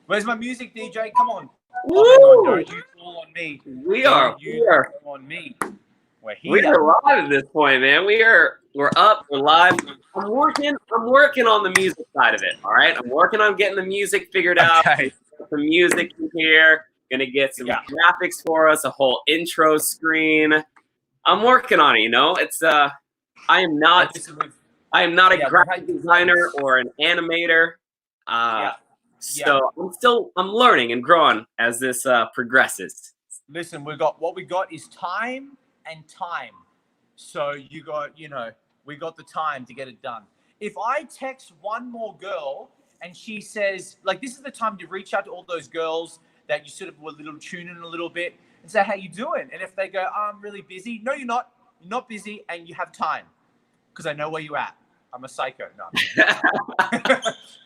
Where's my music, DJ? Come on. Woo! Oh, hang on. Don't you fall on me. We are Fall on me. We're we here. are live at this point, man. We're up, we're live. I'm working on the music side of it. All right. I'm working on getting the music figured out. Okay. Some music in here. Gonna get some graphics for us, a whole intro screen. I'm working on it, you know. It's I am not a graphic designer or an animator. So I'm learning and growing as this progresses. Listen, what we got is time and time. So we got the time to get it done. If I text one more girl and she says, like, this is the time to reach out to all those girls that you sort of were a little tuning a little bit and say, how you doing? And if they go, oh, I'm really busy. No, you're not. You're not busy and you have time because I know where you're at. I'm a psycho. No.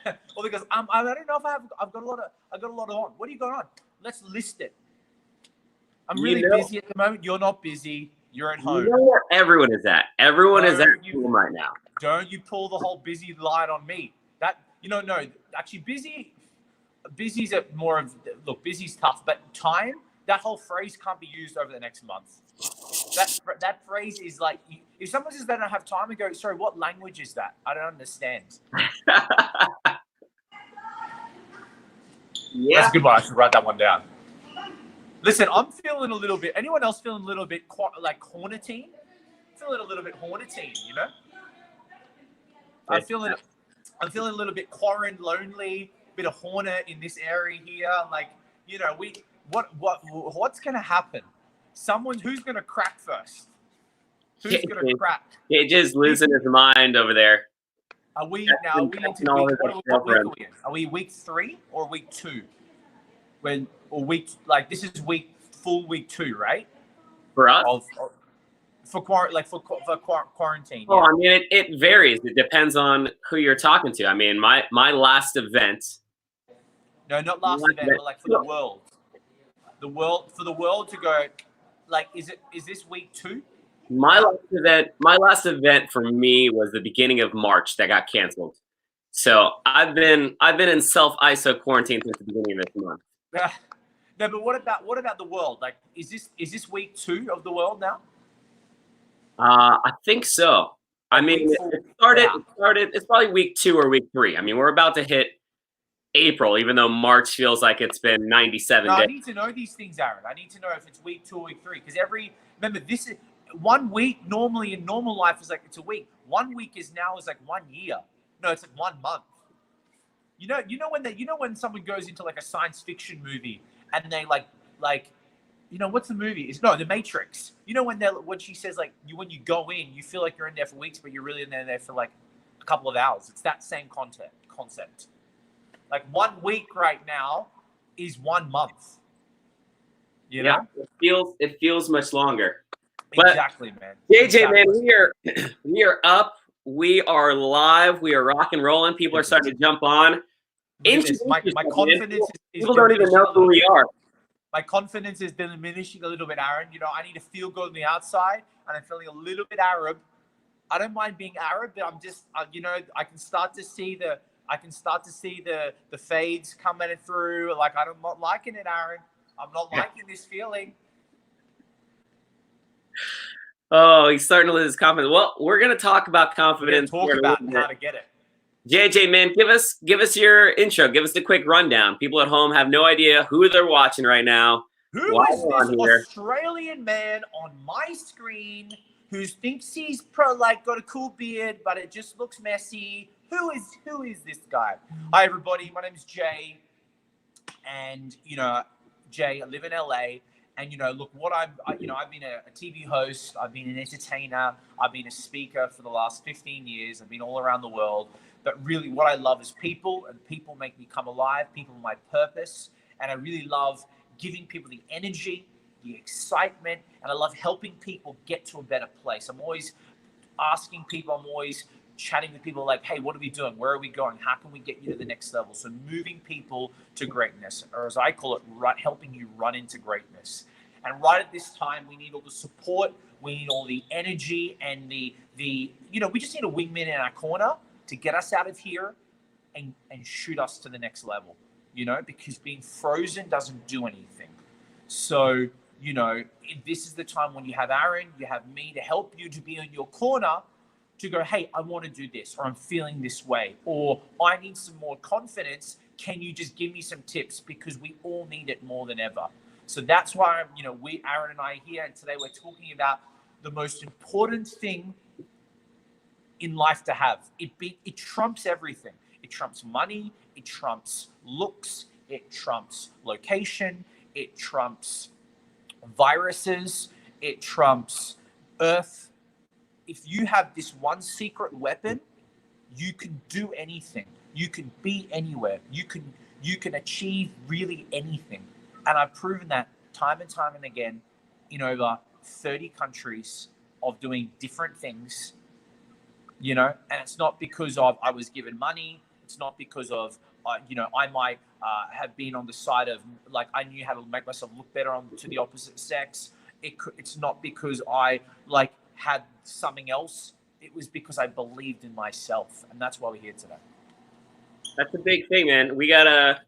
Well, because I don't know if I've got a lot on. What do you got on? Let's list it. I'm really busy at the moment. You're not busy. You're at home. You know where everyone is at. Everyone is at home right now. Don't you pull the whole busy line on me. No. Actually, busy's more of, look, busy's tough, but time, that whole phrase can't be used over the next month. That phrase is like, if someone says they don't have time, I go, sorry, what language is that? I don't understand. Yeah. That's a good one. I should write that one down. Listen, I'm feeling a little bit, anyone else feeling a little bit like Hornatine? Feeling a little bit Hornatine, you know? I'm feeling a little bit quarantined, lonely, bit of Hornet in this area here. Like, you know, what's going to happen? Who's going to crack first? Who's going to crack? JayJay's losing his mind over there. Are we into week? What week are we in? Are we week 3 or week 2? This is full week 2, right? For us? For quarantine. Oh, I mean, it varies. It depends on who you're talking to. I mean, my last event. No, not last event, but like for the world. For the world to go, like, is this week 2? My last event for me was the beginning of March that got canceled. So I've been in self-iso quarantine since the beginning of this month. No, but what about the world? Like, is this week 2 of the world now? I think so. I mean, it started. It's probably week 2 or week 3. I mean, we're about to hit April, even though March feels like it's been 97 days. I need to know these things, Aaron. I need to know if it's week 2 or week 3, because remember, this is 1 week. Normally in normal life is like it's a week. 1 week is like 1 year. No, it's like 1 month. You know when someone goes into like a science fiction movie and they like what's the movie? It's The Matrix. You know when she says like when you go in, you feel like you're in there for weeks, but you're really in there for like a couple of hours. It's that same concept. Like 1 week right now is 1 month. You know? It feels much longer. Exactly, man. JayJay, man, we are up. We are live. We are rock and rolling. People are starting to jump on. My confidence is people don't even know who we are. My confidence has been diminishing a little bit, Aaron. You know, I need to feel good on the outside, and I'm feeling a little bit Arab. I don't mind being Arab, but I'm just, I can start to see the fades coming through. Like, I'm not liking it, Aaron. I'm not liking this feeling. Oh, he's starting to lose his confidence. Well, we're going to talk about confidence. Talk about how to get it. JayJay, man, give us your intro. Give us the quick rundown. People at home have no idea who they're watching right now. Who is this Australian man on my screen who thinks he's got a cool beard, but it just looks messy? Who is this guy? Hi, everybody. My name is Jay, and Jay, I live in LA. And look, I've been a TV host. I've been an entertainer. I've been a speaker for the last 15 years. I've been all around the world. But really, what I love is people, and people make me come alive. People are my purpose, and I really love giving people the energy, the excitement, and I love helping people get to a better place. I'm always asking people. I'm always chatting with people like, hey, what are we doing? Where are we going? How can we get you to the next level? So moving people to greatness, or as I call it, helping you run into greatness. And right at this time, we need all the support. We need all the energy and we just need a wingman in our corner to get us out of here and shoot us to the next level. you know, because being frozen doesn't do anything. So, you know, this is the time when you have Aaron, you have me to help you, to be in your corner, to go, hey, I want to do this, or I'm feeling this way, or I need some more confidence. Can you just give me some tips? Because we all need it more than ever. So that's why, you know, Aaron and I are here, and today we're talking about the most important thing in life to have. It trumps everything. It trumps money. It trumps looks. It trumps location. It trumps viruses. It trumps Earth. If you have this one secret weapon, you can do anything. You can be anywhere. You can achieve really anything. And I've proven that time and time and again in over 30 countries of doing different things, you know, and it's not because of I was given money. It's not because of, you know, I might have been on the side of, like, I knew how to make myself look better to the opposite sex. It's not because I, like, had something else. It was because I believed in myself. And that's why we're here today. That's a big thing, man. We got a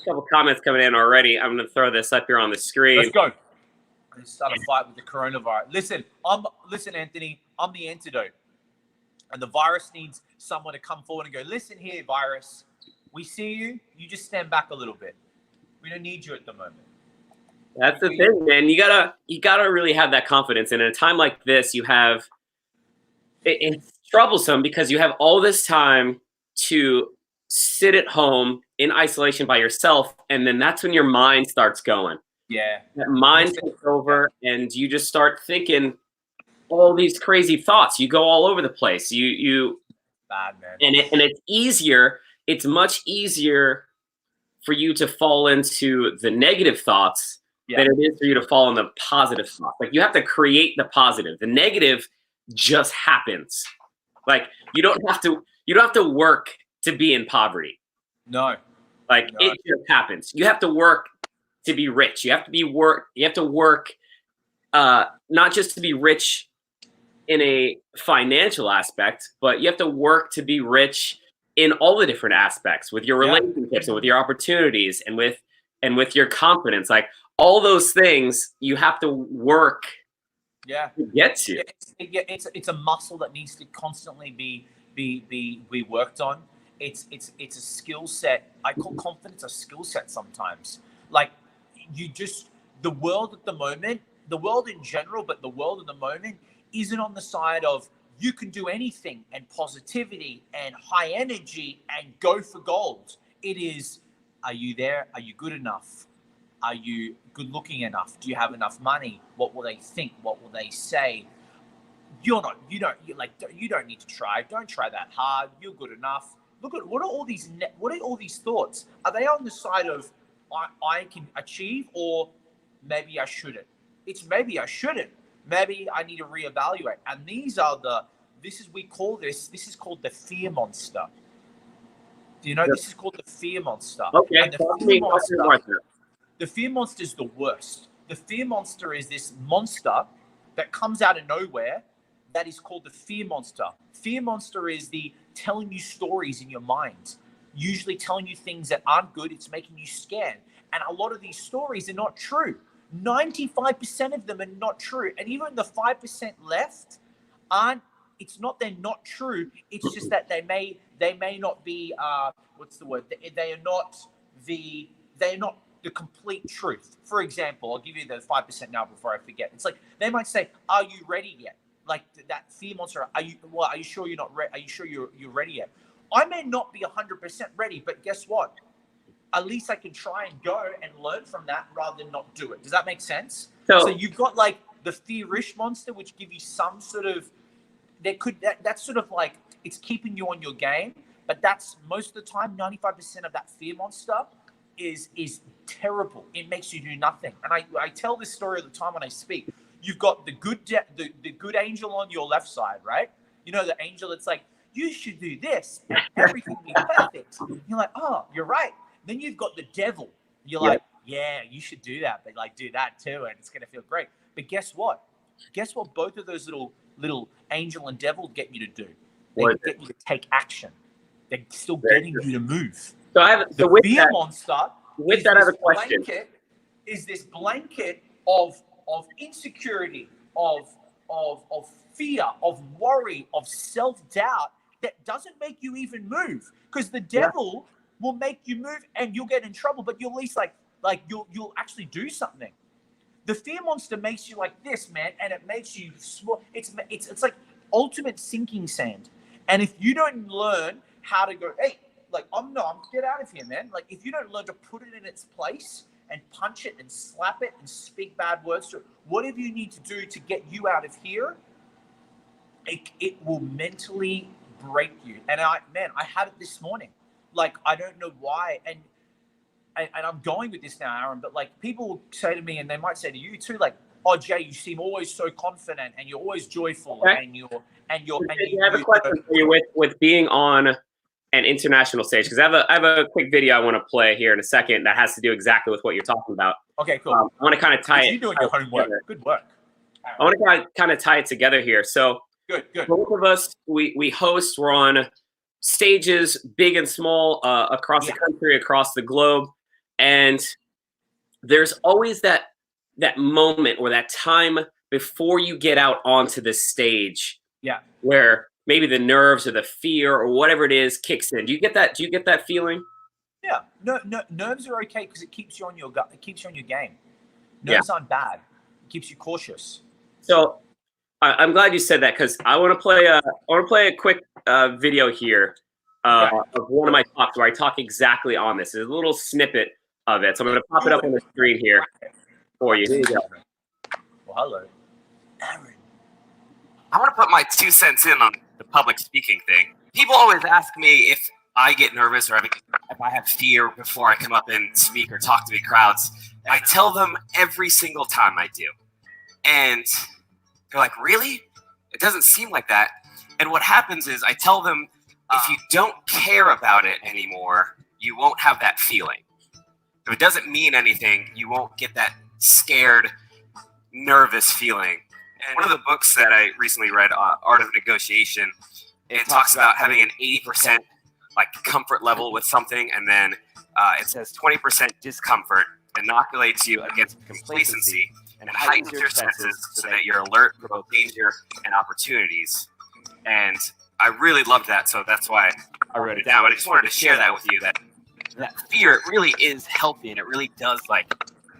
couple comments coming in already. I'm going to throw this up here on the screen. Let's go. Let's start a fight with the coronavirus. Listen, Anthony, I'm the antidote. And the virus needs someone to come forward and go, listen here, virus. We see you. You just stand back a little bit. We don't need you at the moment. That's the thing, man. You gotta really have that confidence. And in a time like this, you have it's troublesome because you have all this time to sit at home in isolation by yourself, and then that's when your mind starts going. Yeah. That mind takes over, and you just start thinking all these crazy thoughts. You go all over the place. You bad, man. And it's easier. It's much easier for you to fall into the negative thoughts than it is for you to fall in the positive thoughts. Like, you have to create the positive. The negative just happens. Like, you don't have to work to be in poverty. No. Like, it just happens. You have to work to be rich. You have to work not just to be rich in a financial aspect, but you have to work to be rich in all the different aspects, with your relationships and with your opportunities and with your confidence. Like, all those things you have to work to get to. It's a muscle that needs to constantly be worked on. It's a skill set. I call confidence a skill set sometimes. Like, the world at the moment, the world in general, but the world at the moment isn't on the side of you can do anything and positivity and high energy and go for gold. It is, are you there? Are you good enough? Are you good looking enough? Do you have enough money? What will they think? What will they say? You don't need to try. Don't try that hard. You're good enough. Look at what are all these thoughts? Are they on the side of I can achieve, or maybe I shouldn't? It's maybe I shouldn't. Maybe I need to reevaluate. And this is called the fear monster. Do you know this is called the fear monster? Okay. And the fear monster is the worst. The fear monster is this monster that comes out of nowhere that is called the fear monster. Fear monster is the telling you stories in your mind, usually telling you things that aren't good. It's making you scared. And a lot of these stories are not true. 95% of them are not true. And even the 5% left it's not they're not true. It's just that they may not be what's the word? They are not the complete truth. For example, I'll give you the 5% now before I forget. It's like they might say, "Are you ready yet?" Like that fear monster. Are you sure you're not ready? Are you sure you're ready yet? I may not be 100% ready, but guess what? At least I can try and go and learn from that rather than not do it. Does that make sense? So you've got like the fearish monster, which give you some sort of that's sort of like it's keeping you on your game, but that's most of the time 95% of that fear monster is terrible. It makes you do nothing. And I tell this story all the time when I speak. You've got the good angel on your left side, right? You know, the angel that's like, you should do this and everything will be perfect. You're like, oh, you're right. Then you've got the devil. You're like, yeah, you should do that, but like do that too, and it's gonna feel great. But guess what? Guess what? Both of those little angel and devil get you to do. They get you to take action. They're still getting you to move. So I have the fear monster. With that, I have a question. Is this blanket of insecurity, of fear, of worry, of self-doubt that doesn't make you even move? Because the devil will make you move and you'll get in trouble, but you'll at least like you'll actually do something. The fear monster makes you like this, man, and it makes you small. It's like ultimate sinking sand. And if you don't learn how to go, hey, like get out of here, man. Like if you don't learn to put it in its place and punch it and slap it and speak bad words to it, whatever you need to do to get you out of here, it will mentally break you. And I had it this morning. Like I don't know why, and I'm going with this now, Aaron, but like people will say to me, and they might say to you too, like, "Oh, Jay, you seem always so confident, and you're always joyful, and you have a question for you with being on an international stage, because I have a quick video I want to play here in a second that has to do exactly with what you're talking about. Okay, cool. I want to kind of tie it. You're doing your homework. Together. Good work. I want to kind of tie it together here. So good. Both of us, we host. We're on stages, big and small, across the country, across the globe. And there's always that moment or that time before you get out onto the stage, where maybe the nerves or the fear or whatever it is kicks in. Do you get that feeling? Yeah, no, nerves are okay because it keeps you on your gut. It keeps you on your game. Nerves aren't bad. It keeps you cautious. So I'm glad you said that, because I want to play a quick video here of one of my talks where I talk exactly on this. There's a little snippet of it. So I'm going to pop it up on the screen here for you. Here you go. Well, hello, Aaron. I want to put my 2 cents in on the public speaking thing. People always ask me if I get nervous or if I have fear before I come up and speak or talk to big crowds. I tell them every single time I do. And they're like, really? It doesn't seem like that. And what happens is I tell them, if you don't care about it anymore, you won't have that feeling. If it doesn't mean anything, you won't get that scared, nervous feeling. And one of the books that I recently read, Art of Negotiation, it talks about having an 80% like comfort level with something, and then it says 20% discomfort inoculates you against complacency and heightens your senses so that you're alert for both danger and opportunities. And I really loved that, so that's why I wrote it down. But I just wanted to share that with you, that fear, it really is healthy, and it really does like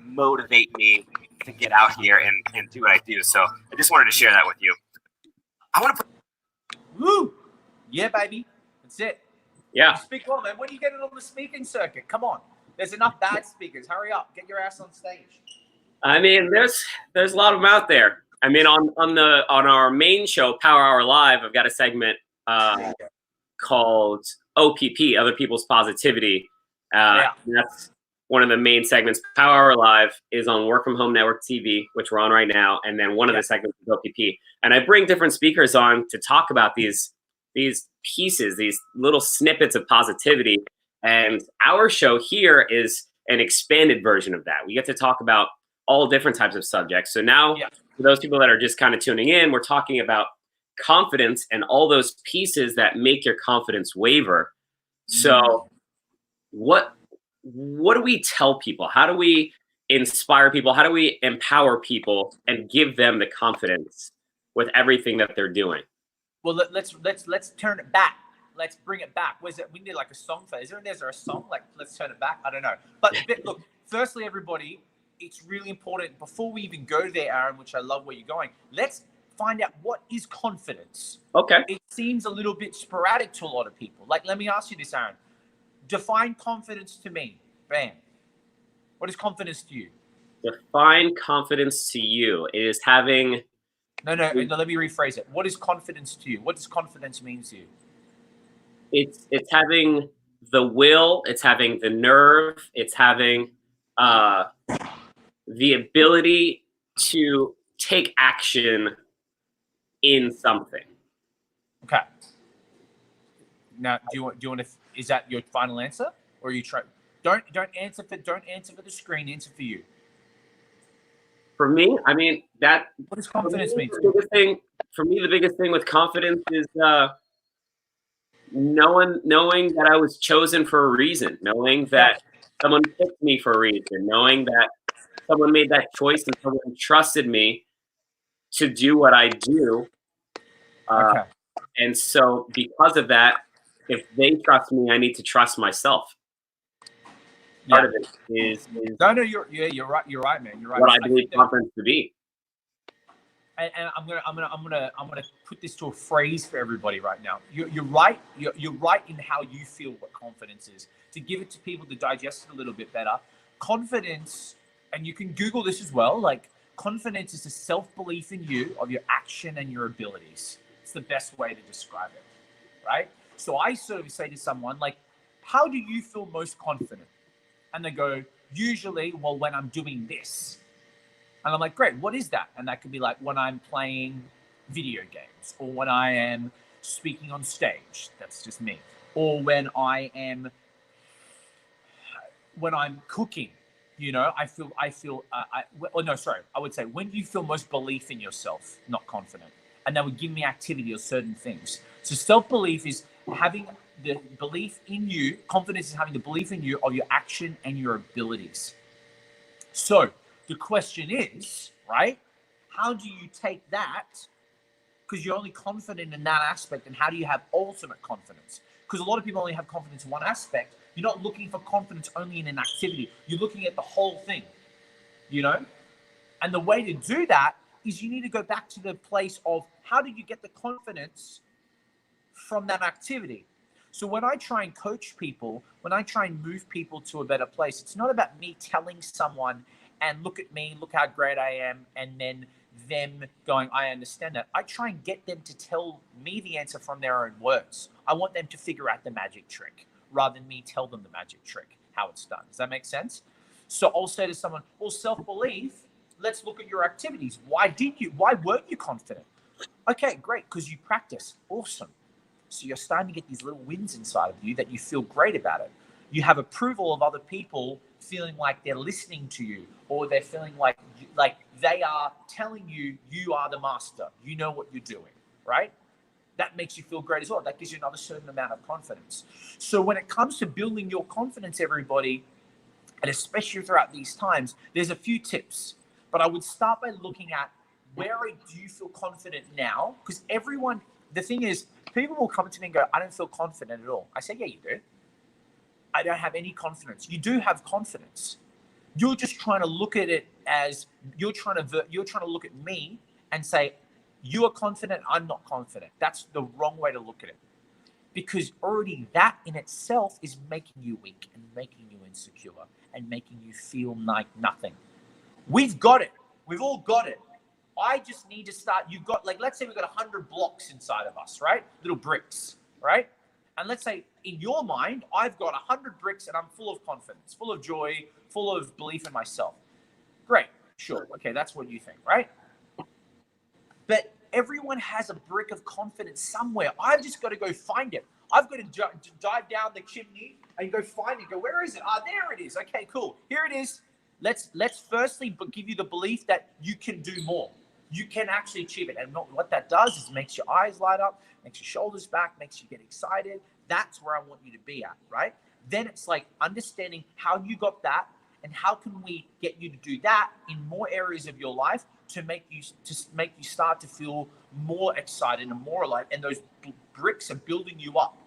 motivate me to get out here and do what I do. So I just wanted to share that with you. I want to put... Woo! Yeah, baby. That's it. Yeah. You speak well, man. When are you getting on the speaking circuit? Come on. There's enough bad speakers. Hurry up. Get your ass on stage. I mean, there's a lot of them out there. I mean, on our main show, Power Hour Live, I've got a segment called OPP, Other People's Positivity. That's one of the main segments. Power Hour Live is on Work From Home Network TV, which we're on right now, and then one of the segments is OPP. And I bring different speakers on to talk about these pieces, these little snippets of positivity. And our show here is an expanded version of that. We get to talk about all different types of subjects. So now, for those people that are just kind of tuning in, we're talking about confidence and all those pieces that make your confidence waver. So what do we tell people? How do we inspire people? How do we empower people and give them the confidence with everything that they're doing? Well, let's turn it back. Let's bring it back. Was it? We need like a song for. Is there a song like let's turn it back? I don't know. But look, firstly, everybody, it's really important before we even go there, Aaron, which I love where you're going. Let's find out what is confidence. Okay. It seems a little bit sporadic to a lot of people. Like, let me ask you this, Aaron. Define confidence to me. Bam. What is confidence to you? Define confidence to you. It is having... No, let me rephrase it. What is confidence to you? What does confidence mean to you? It's having the will, it's having the nerve, it's having the ability to take action in something. Okay. Now, do you want to? Is that your final answer, or are you try? Don't answer for the screen. Answer for you. For me, I mean that. What does confidence mean? For me, the biggest thing with confidence is knowing that I was chosen for a reason, knowing that someone picked me for a reason, knowing that someone made that choice and someone trusted me to do what I do. And so because of that, if they trust me, I need to trust myself. Part of it is no, you're right. You're right, man. You're right. What I believe confidence to be. And I'm gonna put this to a phrase for everybody right now. You're right. You're right in how you feel what confidence is. To give it to people to digest it a little bit better, confidence, and you can Google this as well. Like, confidence is a self-belief in you of your action and your abilities. It's the best way to describe it, right? So I sort of say to someone like, "How do you feel most confident?" And they go, "Usually, well, when I'm doing this." And I'm like, "Great, what is that?" And that could be like when I'm playing video games, or when I am speaking on stage. That's just me. Or when I'm cooking, you know, I would say, when do you feel most belief in yourself, not confident? And they would give me activity or certain things. So self-belief is having the belief in you. Confidence is having the belief in you of your action and your abilities. So the question is, right, how do you take that? Because you're only confident in that aspect, and how do you have ultimate confidence? Because a lot of people only have confidence in one aspect. You're not looking for confidence only in an activity. You're looking at the whole thing, you know? And the way to do that is you need to go back to the place of, how do you get the confidence from that activity? So when I try and coach people, when I try and move people to a better place, it's not about me telling someone, and look at me, look how great I am, and then them going, I understand that. I try and get them to tell me the answer from their own words. I want them to figure out the magic trick rather than me tell them the magic trick, how it's done. Does that make sense? So I'll say to someone, well, self-belief, let's look at your activities. Why weren't you confident? Okay, great, because you practice. Awesome. So you're starting to get these little wins inside of you that you feel great about it. You have approval of other people feeling like they're listening to you, or they're feeling like they are telling you, you are the master. You know what you're doing, right? That makes you feel great as well. That gives you another certain amount of confidence. So when it comes to building your confidence, everybody, and especially throughout these times, there's a few tips. But I would start by looking at, where do you feel confident now? Because the thing is, people will come to me and go, I don't feel confident at all. I say, yeah, you do. I don't have any confidence. You do have confidence. You're just trying to look at it as, you're trying to look at me and say, you are confident, I'm not confident. That's the wrong way to look at it. Because already that in itself is making you weak and making you insecure and making you feel like nothing. We've got it. We've all got it. I just need to start. You've got, like, let's say we've got 100 blocks inside of us, right? Little bricks, right? And let's say in your mind, I've got 100 bricks and I'm full of confidence, full of joy, full of belief in myself. Great. Sure. Okay. That's what you think, right? But everyone has a brick of confidence somewhere. I've just got to go find it. I've got to dive down the chimney and go find it. Go, where is it? There it is. Okay, cool. Here it is. Let's firstly give you the belief that you can do more. You can actually achieve it. And what that does is makes your eyes light up, makes your shoulders back, makes you get excited. That's where I want you to be at, right? Then it's like understanding how you got that and how can we get you to do that in more areas of your life to make you start to feel more excited and more alive. And those bricks are building you up,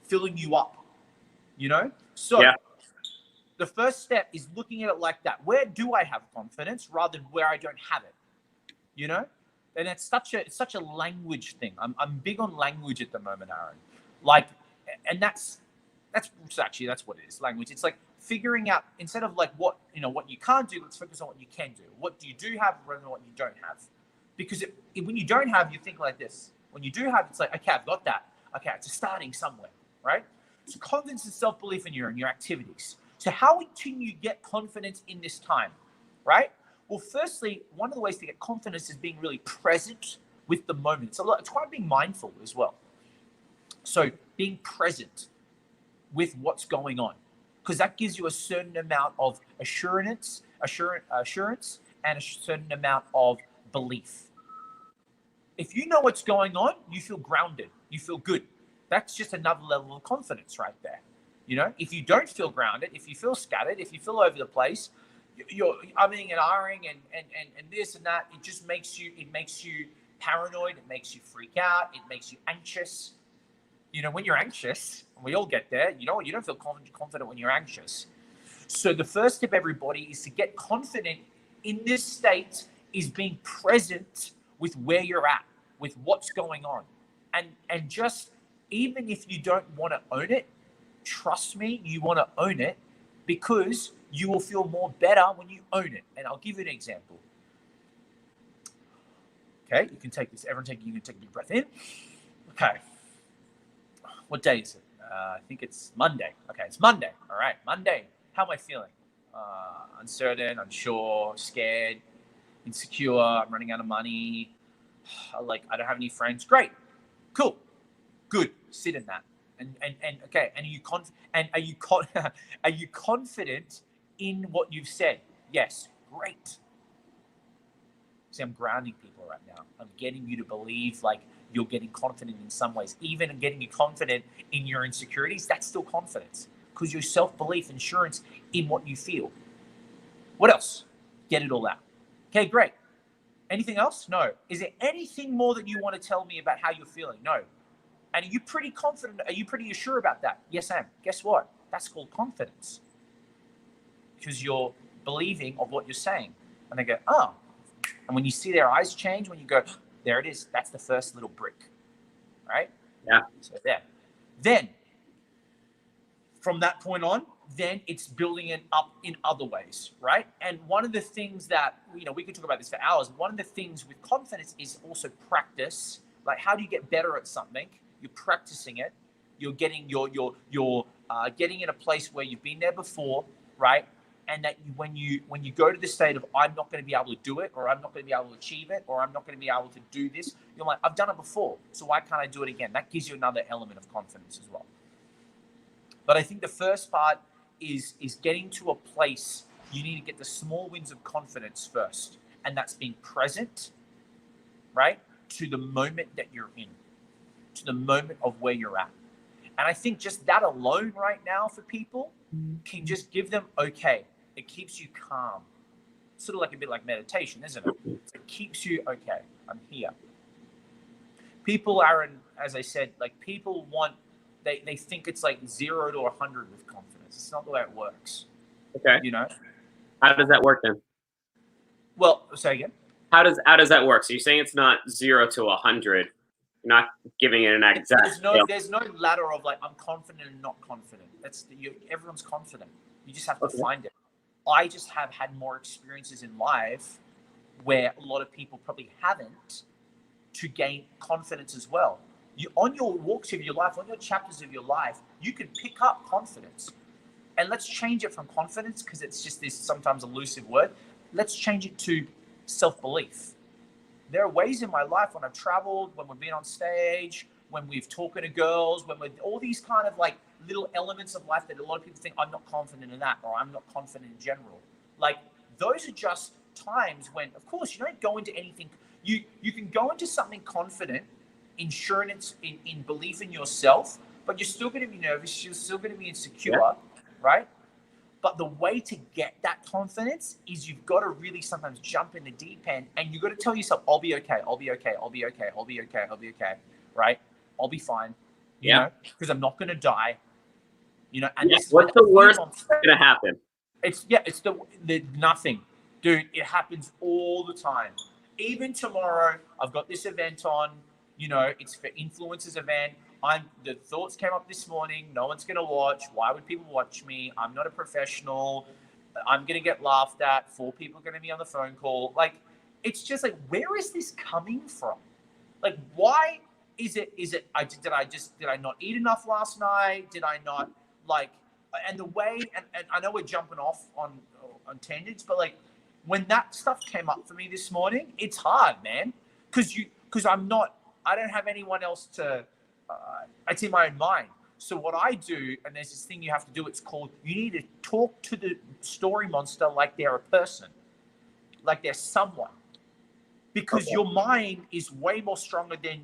filling you up, you know? So the first step is looking at it like that. Where do I have confidence rather than where I don't have it? You know? And it's such a language thing. I'm big on language at the moment, Aaron. Like, and that's what it is, language. It's like figuring out, instead of like what you can't do, let's focus on what you can do. What do you do have rather than what you don't have? Because when you don't have, you think like this. When you do have, it's like, okay, I've got that. Okay, it's starting somewhere, right? So confidence and self-belief in your activities. So how can you get confidence in this time, right? Well, firstly, one of the ways to get confidence is being really present with the moment. It's quite being mindful as well. So being present with what's going on, because that gives you a certain amount of assurance and a certain amount of belief. If you know what's going on, you feel grounded, you feel good. That's just another level of confidence right there. If you don't feel grounded, if you feel scattered, if you feel over the place, you're umming and ahhing and this and that, it just makes you paranoid, it makes you freak out, it makes you anxious. When you're anxious, and we all get there, you don't feel confident when you're anxious. So the first step, everybody, is to get confident in this state is being present with where you're at, with what's going on. And just, even if you don't want to own it, trust me, you want to own it, because you will feel more better when you own it. And I'll give you an example. Okay, you can take this. You can take a big breath in. Okay. What day is it? I think it's Monday. Okay, it's Monday. All right, Monday. How am I feeling? Uncertain, unsure, scared, insecure. I'm running out of money. I don't have any friends. Great, cool, good. Sit in that. And okay. And are you confident in what you've said? Yes. Great. See, I'm grounding people right now. I'm getting you to believe like you're getting confident in some ways. Even getting you confident in your insecurities, that's still confidence, because your self-belief, insurance in what you feel. What else? Get it all out. Okay, great. Anything else? No. Is there anything more that you want to tell me about how you're feeling? No. And are you pretty confident? Are you pretty sure about that? Yes, I am. Guess what? That's called confidence, because you're believing of what you're saying. And they go, oh. And when you see their eyes change, when you go, there it is, that's the first little brick, right? Yeah. So there. Then, from that point on, then it's building it up in other ways, right? And one of the things that, we could talk about this for hours. One of the things with confidence is also practice. Like, how do you get better at something? You're practicing it. You're getting getting in a place where you've been there before, right? And that when you go to the state of, I'm not going to be able to do it, or I'm not going to be able to achieve it, or I'm not going to be able to do this, you're like, I've done it before, so why can't I do it again? That gives you another element of confidence as well. But I think the first part is getting to a place, you need to get the small wins of confidence first. And that's being present, right, to the moment that you're in, to the moment of where you're at. And I think just that alone right now for people can just give them, okay, it keeps you calm. Sort of like a bit like meditation, isn't it? It keeps you, okay, I'm here. People are as I said, like people want, they think it's like 0 to 100 with confidence. It's not the way it works. Okay. How does that work then? Well, say again. How does that work? So you're saying it's not 0 to 100. You're not giving it an exact. There's no ladder of like I'm confident and not confident. Everyone's confident. You just have to find it. I just have had more experiences in life where a lot of people probably haven't, to gain confidence as well. On your walks of your life, on your chapters of your life, you can pick up confidence. And let's change it from confidence, because it's just this sometimes elusive word. Let's change it to self-belief. There are ways in my life when I've traveled, when we've been on stage, when we've talked to girls, when we're all these kind of like little elements of life that a lot of people think I'm not confident in that, or I'm not confident in general. Like those are just times when, of course, you don't go into anything. You can go into something confident, insurance, in belief in yourself, but you're still going to be nervous. You're still going to be insecure, right? But the way to get that confidence is you've got to really sometimes jump in the deep end, and you've got to tell yourself, I'll be okay. I'll be okay. I'll be okay. I'll be okay. I'll be okay. Right? I'll be fine. You know, because I'm not going to die. And what's the worst that's going to happen? It's the nothing, dude. It happens all the time. Even tomorrow, I've got this event on. It's for influencers event. The thoughts came up this morning. No one's going to watch. Why would people watch me? I'm not a professional. I'm going to get laughed at. 4 people are going to be on the phone call. Like, it's just like, where is this coming from? Like, why is it? Did I not eat enough last night? Did I not and the way, and I know we're jumping off on tangents, but like when that stuff came up for me this morning, it's hard, man. Because I don't have anyone else to, it's in my own mind. So what I do, and there's this thing you have to do, it's called, you need to talk to the story monster like they're a person, like they're someone. Because your mind is way more stronger than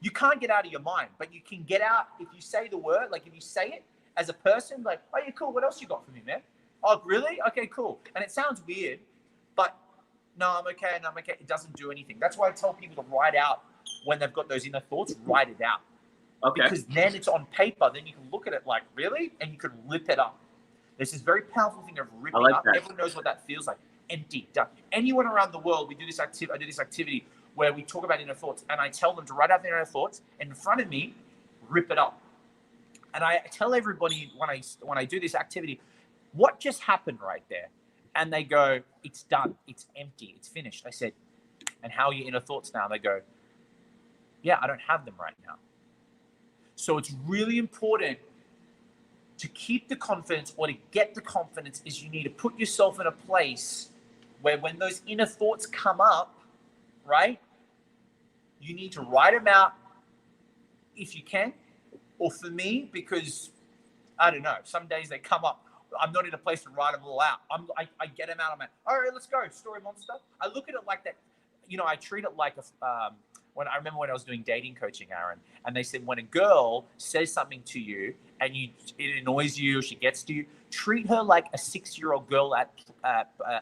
You can't get out of your mind, but you can get out if you say the word. Like if you say it as a person, like, oh yeah, cool. What else you got for me, man? Oh, really? Okay, cool. And it sounds weird, but no, I'm okay. No, I'm okay. It doesn't do anything. That's why I tell people to write out when they've got those inner thoughts, write it out. Okay. Because then it's on paper. Then you can look at it like, really? And you can rip it up. There's this very powerful thing of ripping up. That. Everyone knows what that feels like. Empty, done. Anyone around the world, we do this activity. I do this activity where we talk about inner thoughts, and I tell them to write out their inner thoughts, and in front of me, rip it up. And I tell everybody when I do this activity, what just happened right there? And they go, it's done. It's empty. It's finished. I said, and how are your inner thoughts now? They go, yeah, I don't have them right now. So it's really important to keep the confidence, or to get the confidence, is you need to put yourself in a place where when those inner thoughts come up, right, you need to write them out if you can. Or for me, because I don't know, some days they come up, I'm not in a place to write them all out. I get them out. I'm like, all right, let's go, story monster. I look at it like that. You know, I treat it like when I remember when I was doing dating coaching, Aaron, and they said when a girl says something to you and it annoys you, or she gets to you, treat her like a 6-year-old girl at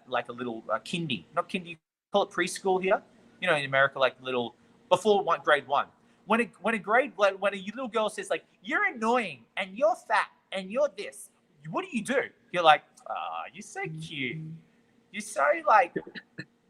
like a little kindy, not kindy, you call it preschool here. You know, in America, like little before grade 1. When a little girl says like, you're annoying and you're fat and you're this, what do? You're like, you're so cute. You're so like,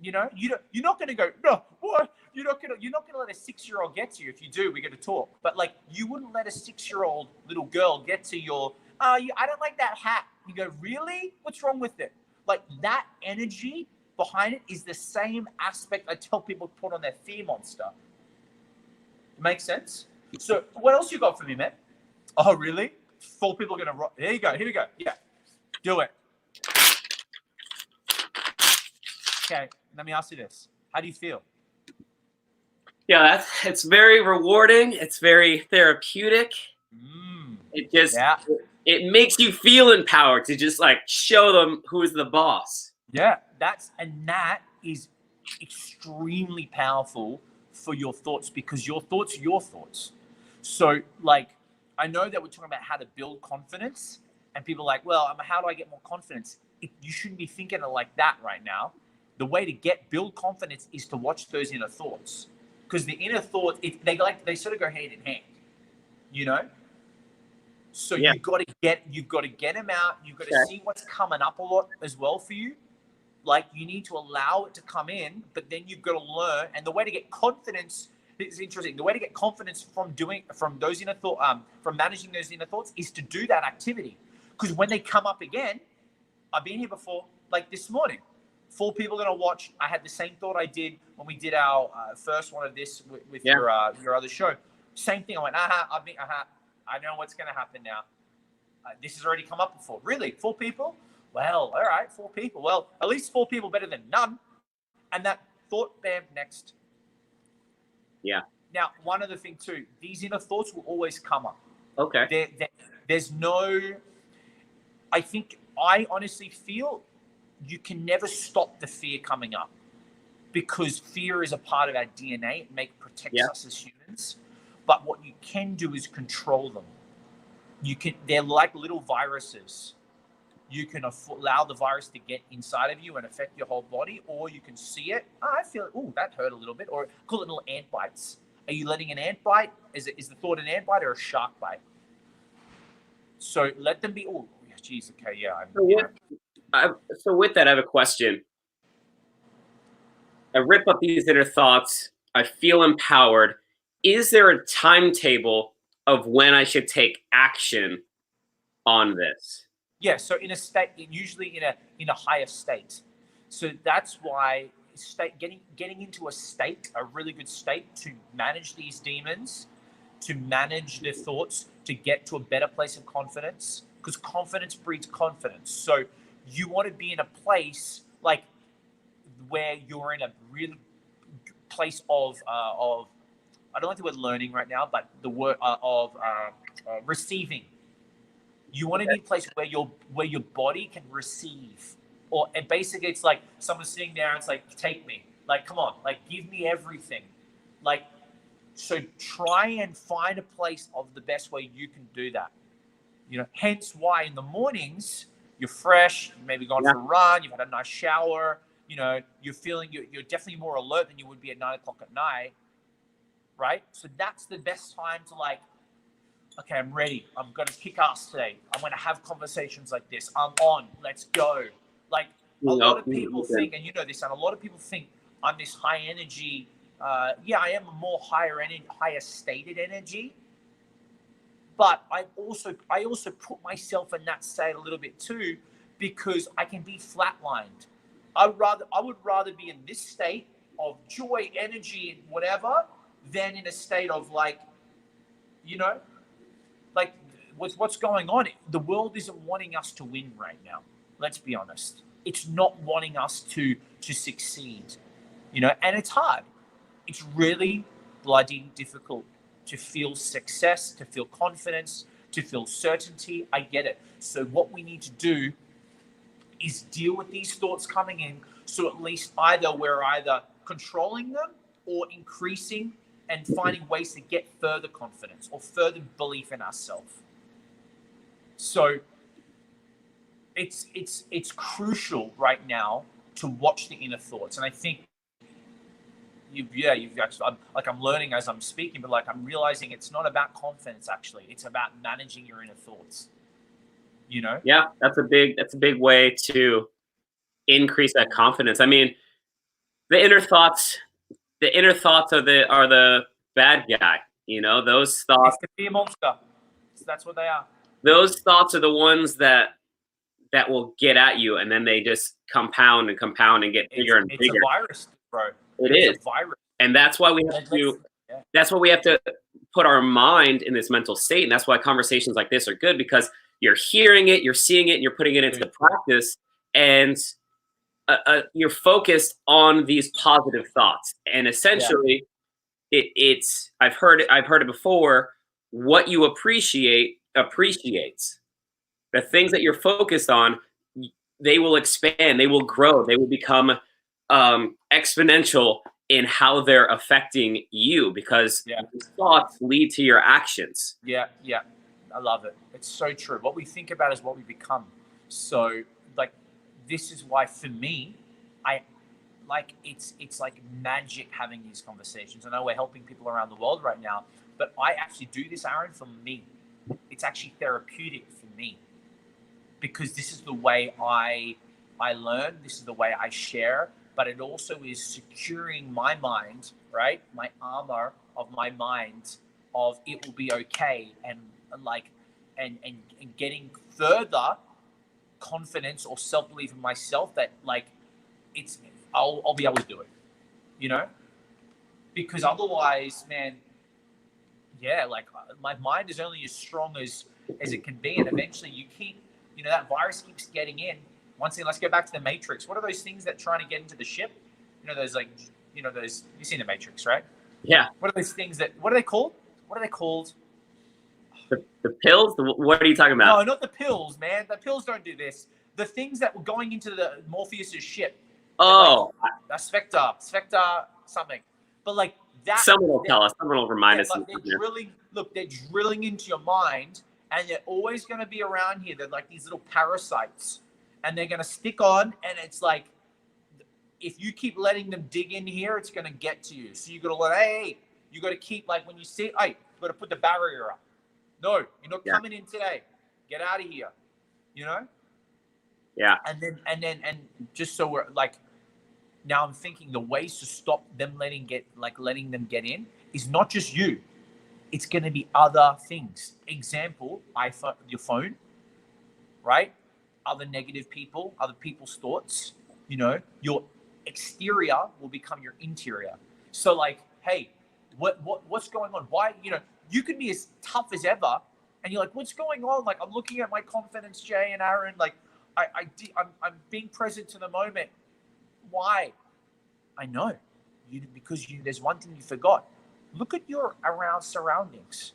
you know, you're not gonna go, no, what? You're not gonna let a 6-year-old get to you. If you do, we're gonna talk. But like, you wouldn't let a 6-year-old little girl get to your, I don't like that hat. You go, really? What's wrong with it? Like that energy behind it is the same aspect I tell people to put on their fear monster. Makes sense? So what else you got for me, man? Oh, really? 4 people are gonna rock. Here you go. Here we go. Yeah. Do it. Okay, let me ask you this. How do you feel? Yeah, it's very rewarding. It's very therapeutic. It just it makes you feel empowered to just like show them who's the boss. Yeah, that is extremely powerful for your thoughts, because your thoughts are your thoughts. So like, I know that we're talking about how to build confidence, and people are like, well, how do I get more confidence? You shouldn't be thinking it like that right now. The way to build confidence is to watch those inner thoughts, because the inner thoughts, they sort of go hand in hand, you know. So you've got to get them out. You've got to see what's coming up a lot as well for you. Like, you need to allow it to come in, but then you've got to learn. And the way to get confidence, it's interesting. The way to get confidence from those inner thoughts, from managing those inner thoughts, is to do that activity. Because when they come up again, I've been here before. Like this morning, 4 people are gonna watch. I had the same thought I did when we did our first one of this with your other show. Same thing. I went, I know what's gonna happen now. This has already come up before. Really, 4 people? Well, all right, 4 people. Well, at least 4 people better than none. And that thought, bam, next. Yeah. Now, one other thing too, these inner thoughts will always come up. Okay. There's no, I honestly feel you can never stop the fear coming up, because fear is a part of our DNA. It protects us as humans. But what you can do is control them. They're like little viruses. You can allow the virus to get inside of you and affect your whole body, or you can see it. I feel, that hurt a little bit, or call it little ant bites. Are you letting an ant bite? Is the thought an ant bite or a shark bite? So let them be. Oh, geez. Okay, yeah. So with that, I have a question. I rip up these inner thoughts. I feel empowered. Is there a timetable of when I should take action on this? Yeah, so in a state, usually in a higher state. So that's why getting into a really good state to manage these demons, to manage their thoughts, to get to a better place of confidence, because confidence breeds confidence. So you want to be in a place like where you're in a real place of I don't like the word learning right now, but the word of receiving. You want to be in a place where your body can receive, and basically it's like someone's sitting there and it's like, take me, like, come on, like, give me everything, like, So try and find a place of the best way you can do that. You know, hence why in the mornings you're fresh, you maybe gone for a run, you've had a nice shower, you know, you're feeling you're definitely more alert than you would be at 9 o'clock at night, right? So that's the best time to like, okay, I'm ready. I'm gonna kick ass today. I'm gonna have conversations like this. I'm on. Let's go. Like a lot of people think, and you know this, and a lot of people think I'm this high energy. Yeah, I am a more higher stated energy. But I also put myself in that state a little bit too, because I can be flatlined. I would rather be in this state of joy, energy, and whatever, than in a state of like, you know, like what's going on. The world isn't wanting us to win right now. Let's be honest. It's not wanting us to succeed, you know, and it's hard. It's really bloody difficult to feel success, to feel confidence, to feel certainty. I get it. So what we need to do is deal with these thoughts coming in, so at least we're either controlling them or increasing and finding ways to get further confidence or further belief in ourselves. So it's crucial right now to watch the inner thoughts. And I think you've actually, I'm learning as I'm speaking, but like I'm realizing it's not about confidence. Actually, it's about managing your inner thoughts. You know? Yeah, that's a big way to increase that confidence. I mean, the inner thoughts are the bad guy. You know, those thoughts. It's to be a monster. That's what they are. Those thoughts are the ones that will get at you, and then they just compound and get bigger and bigger. It's a virus, bro. It's a virus. And that's why we have to that's why we have to put our mind in this mental state. And that's why conversations like this are good, because you're hearing it, you're seeing it, and you're putting it into the practice, and you're focused on these positive thoughts. And essentially, it's I've heard it before. What you appreciates. The things that you're focused on, they will expand, they will grow, they will become exponential in how they're affecting you, because thoughts lead to your actions. Yeah, I love it. It's so true. What we think about is what we become. So, like, this is why for me, it's like magic having these conversations. I know we're helping people around the world right now, but I actually do this, Aaron, for me. It's actually therapeutic for me, because this is the way I learn. This is the way I share. But it also is securing my mind, right? My armor of my mind of it will be okay, and getting further confidence or self-belief in myself that like I'll be able to do it, you know? Because otherwise, man, like my mind is only as strong as it can be, and eventually you keep, you know, that virus keeps getting in. Once again, let's go back to the Matrix. What are those things that trying to get into the ship? You know, those you've seen the Matrix, right? Yeah. What are those things what are they called? The pills? What are you talking about? No, not the pills, man. The pills don't do this. The things that were going into the Morpheus's ship. Oh. Like, Spectre something. But like that. Someone will tell us. Someone will remind us. They're drilling into your mind, and they're always going to be around here. They're like these little parasites. And they're going to stick on, and it's like, if you keep letting them dig in here, it's going to get to you. So you got to let, you got to keep, like, when you see, you got to put the barrier up. No, you're not coming in today. Get out of here. You know? Yeah. And then just so we're like, now I'm thinking the ways to stop them letting them get in is not just you. It's going to be other things. Example, your phone, right? Other negative people, other people's thoughts, you know, your exterior will become your interior. So like, hey, what's going on? Why, you know, you could be as tough as ever, and you're like, what's going on? Like, I'm looking at my confidence, Jay and Aaron, like I'm being present to the moment. Why? I know because there's one thing you forgot. Look at your surroundings.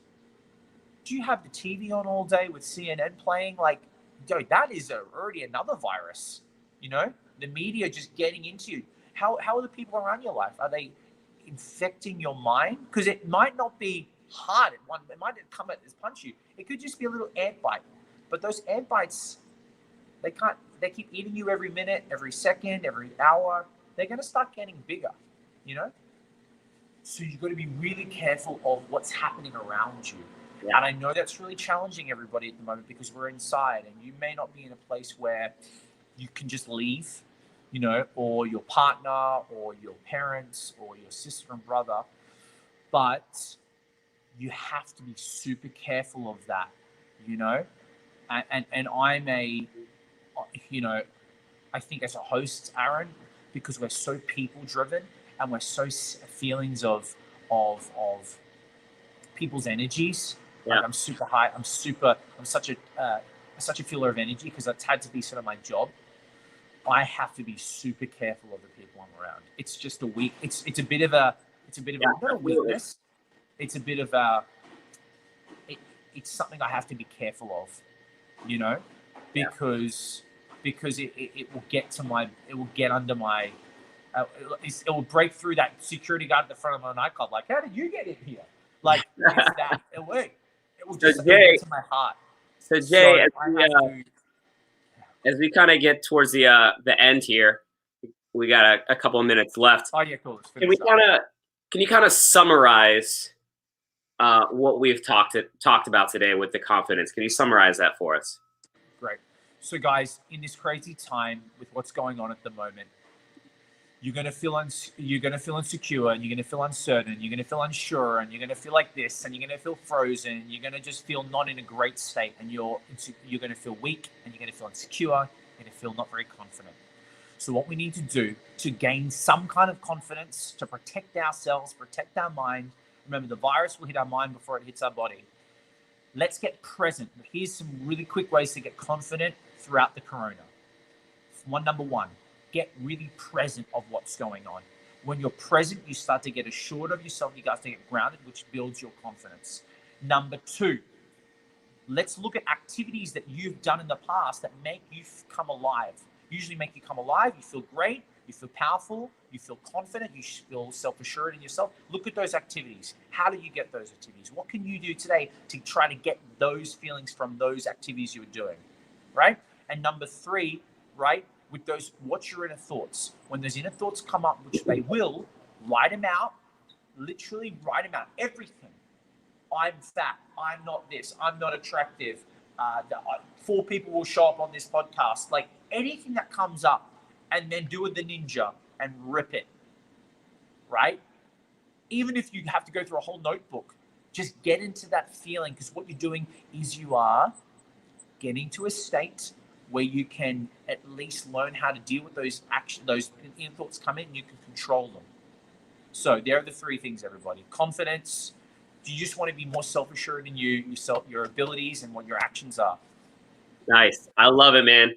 Do you have the TV on all day with CNN playing? Like, yo, that is already another virus. You know, the media just getting into you. How are the people around your life? infecting your mind, because it might not be hard. It might come at this punch you. It could just be a little ant bite. But those ant bites, they keep eating you every minute, every second, every hour. They're going to start getting bigger, you know? So you've got to be really careful of what's happening around you. Yeah. And I know that's really challenging everybody at the moment because we're inside and you may not be in a place where you can just leave, you know, or your partner or your parents or your sister and brother. But you have to be super careful of that, you know? And I'm you know, I think as a host, Aaron, because we're so people driven and we're so feelings of people's energies. Yeah. Like I'm super high. I'm such a feeler of energy because that's had to be sort of my job. I have to be super careful of the people I'm around. It's just it's a bit of a not a weakness. It's a bit of it's something I have to be careful of, you know, because it will get under my, it will break through that security guard at the front of my nightclub. Like, how did you get in here? Like, it's that. It will just get to my heart. So Jay, as we kind of get towards the end here, we got a couple of minutes left. Oh yeah, cool. Can you kind of summarize what we've talked about today with the confidence? Can you summarize that for us? Great. So guys, in this crazy time with what's going on at the moment, you're gonna feel insecure, and you're gonna feel uncertain, you're gonna feel unsure, and you're gonna feel like this, and you're gonna feel frozen. You're gonna just feel not in a great state, and you're gonna feel weak, and you're gonna feel insecure, you're gonna feel not very confident. So what we need to do to gain some kind of confidence, to protect ourselves, protect our mind. Remember, the virus will hit our mind before it hits our body. Let's get present. Here's some really quick ways to get confident throughout the corona. Number one, get really present of what's going on. When you're present, you start to get assured of yourself. You start to get grounded, which builds your confidence. Number two, let's look at activities that you've done in the past that make you come alive. Usually make you come alive. You feel great. You feel powerful. You feel confident. You feel self-assured in yourself. Look at those activities. How do you get those activities? What can you do today to try to get those feelings from those activities you were doing, right? And number three, right, with those, what's your inner thoughts? When those inner thoughts come up, which they will, write them out. Literally write them out. Everything. I'm fat. I'm not this. I'm not attractive. 4 people will show up on this podcast. Like anything that comes up, and then do it the ninja and rip it, right? Even if you have to go through a whole notebook, just get into that feeling, because what you're doing is you are getting to a state where you can at least learn how to deal with those inner thoughts come in, and you can control them. So there are the 3 things, everybody. Confidence. Do you just want to be more self-assured in yourself, your abilities, and what your actions are? Nice. I love it, man.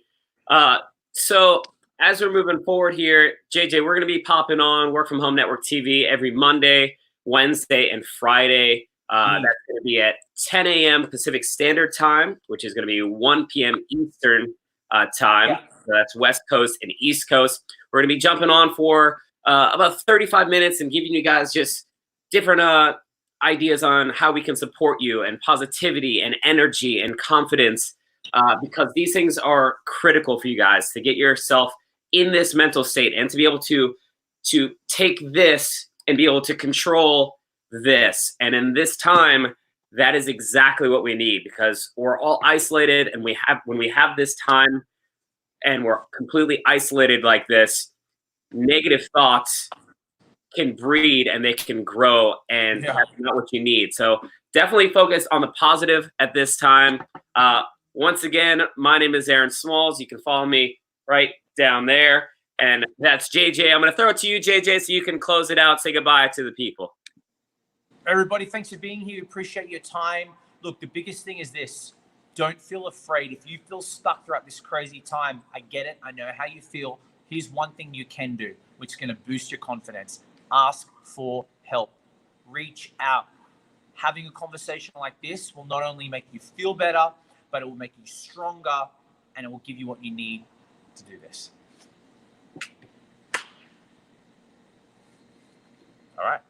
So as we're moving forward here, JayJay, we're going to be popping on Work From Home Network TV every Monday, Wednesday, and Friday. That's going to be at 10 a.m. Pacific Standard Time, which is going to be 1 p.m. Eastern time. Yeah. So that's West Coast and East Coast. We're going to be jumping on for about 35 minutes and giving you guys just different ideas on how we can support you, and positivity and energy and confidence, because these things are critical for you guys to get yourself in this mental state and to be able to take this and be able to control this. And in this time, that is exactly what we need, because we're all isolated, and when we have this time and we're completely isolated like this, negative thoughts can breed and they can grow, and that's not what you need. So definitely focus on the positive at this time. Once again, my name is Aaron Smalls. You can follow me right down there. And that's JayJay. I'm going to throw it to you, JayJay, so you can close it out. Say goodbye to the people. Everybody, thanks for being here. Appreciate your time. Look, the biggest thing is this. Don't feel afraid. If you feel stuck throughout this crazy time, I get it. I know how you feel. Here's one thing you can do, which is going to boost your confidence. Ask for help. Reach out. Having a conversation like this will not only make you feel better, but it will make you stronger, and it will give you what you need to do this. All right.